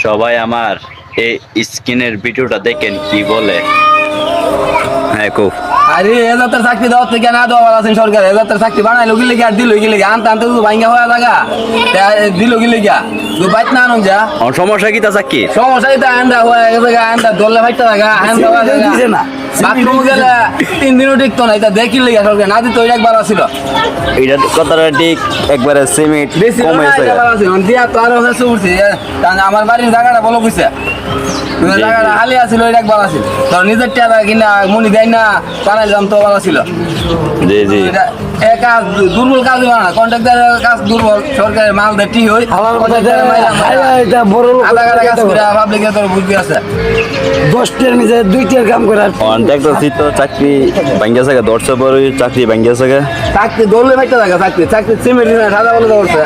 সবাই আমার এই স্ক্রিনের ভিডিওটা দেখেন কি বলে। হ্যাঁ খুব আরে এজাতের চাকরি দেওয়ার থেকে না দেওয়া আছেন সরকার এজাতের চাকরি বানাইলো গিলে গিয়া দিল গিলে গিয়া আনতে আনতে তো ভাঙ্গা হওয়া লাগা দিল গিলে গিয়া তো বাইত না আনুন যা আমার সমস্যা কি তা চাকি সমস্যা এটা আন্দা হয়ে গেছে আন্দা দলে ভাইটা লাগা আন্দা দিছে না বাথরুম গেলে 3 দিনও টিকতো না এটা দেখি লেগে সরকার না দিত ওই একবার আসিল এটা কথাটা ঠিক একবারে সিমেন্ট বেশি কমেছে একবার আসিল দিয়া তো আরো হচ্ছে উঠছে কারণ আমার বাড়ির জায়গাটা বলো কইছে জায়গাটা হালি আছিল ওই একবার আসিল তোর নিজের টাকা কিনা মনি দেয় না বানাইলাম তো ভালো ছিল জি জি কাজ দুর্বল কাজ না কন্ট্রাক্টরের কাজ দুর্বল সরকারের মাল দেটি হই এটা বড় লোক আধা গাড়া কাজ করে পাবলিকের তোর বুঝবি আছে 10টার নিচে 2টার কাম করার কন্ট্রাক্টর তো চাকরি ভাঙ্গা থাকে 10 পরে চাকরি ভাঙ্গা থাকে চাকরি দৌড়লে ভাইটা থাকে চাকরি সিমেন্ট সাদা বলে দৌড়ছে